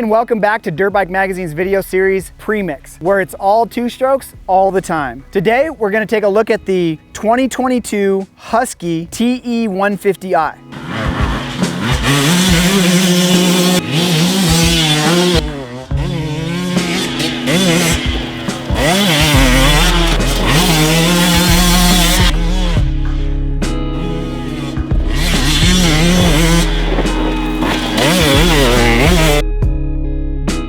and welcome back to Dirtbike Magazine's video series Premix, where it's all two strokes all the time. Today, we're gonna take a look at the 2022 Husky TE150i.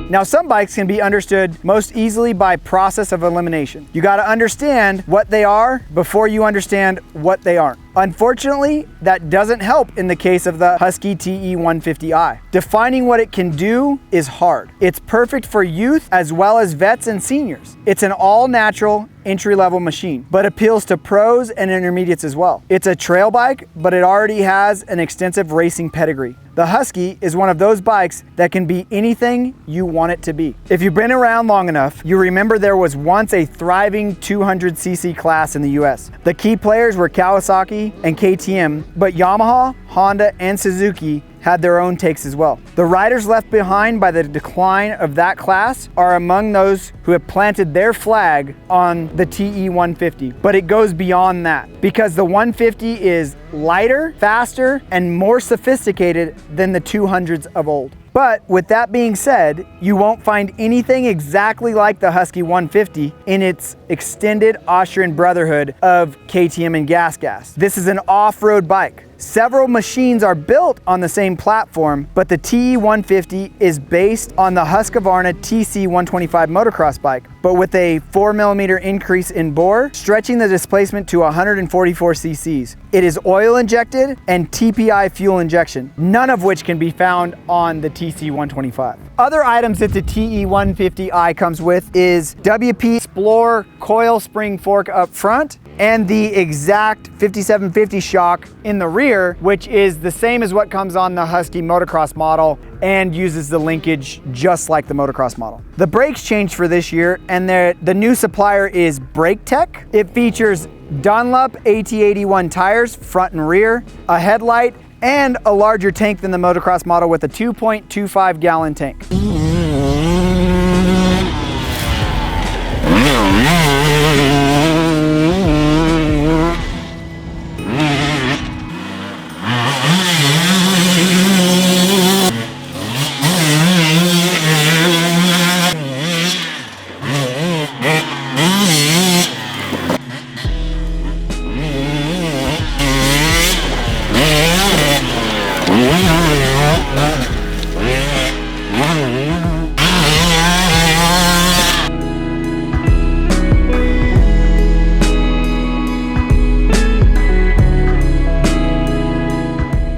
Now, some bikes can be understood most easily by process of elimination. You gotta understand what they are before you understand what they aren't. Unfortunately, that doesn't help in the case of the Husky TE150i. Defining what it can do is hard. It's perfect for youth as well as vets and seniors. It's an all-natural, entry-level machine, but appeals to pros and intermediates as well. It's a trail bike, but it already has an extensive racing pedigree. The Husky is one of those bikes that can be anything you want it to be. If you've been around long enough, you remember there was once a thriving 200cc class in the US. The key players were Kawasaki and KTM, but Yamaha, Honda, and Suzuki had their own takes as well. The riders left behind by the decline of that class are among those who have planted their flag on the TE150, but it goes beyond that because the 150 is lighter, faster, and more sophisticated than the 200s of old. But with that being said, you won't find anything exactly like the Husky 150 in its extended Austrian brotherhood of KTM and GasGas. This is an off-road bike. Several machines are built on the same platform, but the TE150 is based on the Husqvarna TC125 motocross bike, but with a 4mm increase in bore, stretching the displacement to 144 cc's. It is oil injected and TPI fuel injection, none of which can be found on the TC125. Other items that the TE150i comes with is WP Xplor coil spring fork up front, and the exact 5750 shock in the rear, which is the same as what comes on the Husky motocross model and uses the linkage just like the motocross model. The brakes changed for this year, and the new supplier is Braktec. It features Dunlop AT81 tires, front and rear, a headlight, and a larger tank than the motocross model with a 2.25 gallon tank.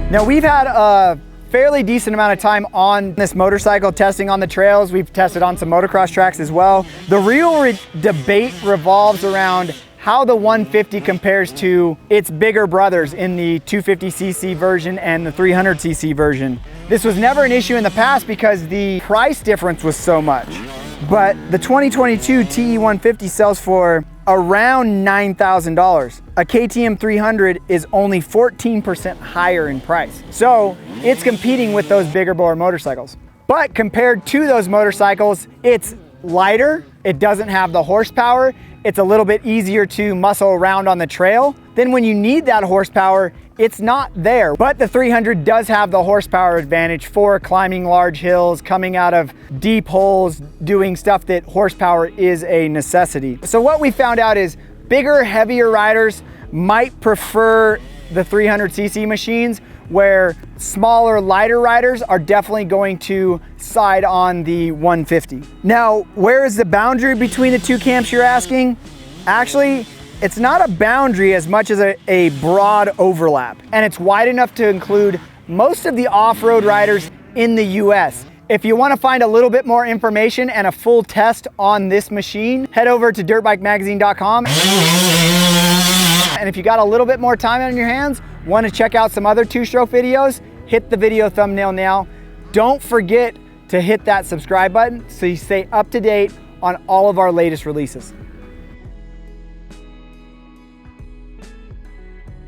Now, we've had a fairly decent amount of time on this motorcycle testing on the trails. We've tested on some motocross tracks as well. The real debate revolves around how the 150 compares to its bigger brothers in the 250cc version and the 300cc version. This was never an issue in the past because the price difference was so much. But the 2022 TE150 sells for around $9,000. A KTM 300 is only 14% higher in price. So it's competing with those bigger bore motorcycles. But compared to those motorcycles, it's lighter, it doesn't have the horsepower, it's a little bit easier to muscle around on the trail. Then when you need that horsepower, it's not there. But the 300 does have the horsepower advantage for climbing large hills, coming out of deep holes, doing stuff that horsepower is a necessity. So what we found out is bigger, heavier riders might prefer the 300cc machines, where smaller, lighter riders are definitely going to side on the 150. Now, where is the boundary between the two camps, you're asking? Actually, it's not a boundary as much as a broad overlap, and it's wide enough to include most of the off-road riders in the US. If you want to find a little bit more information and a full test on this machine, head over to dirtbikemagazine.com. And if you got a little bit more time on your hands, want to check out some other two-stroke videos, hit the video thumbnail now. Don't forget to hit that subscribe button so you stay up to date on all of our latest releases.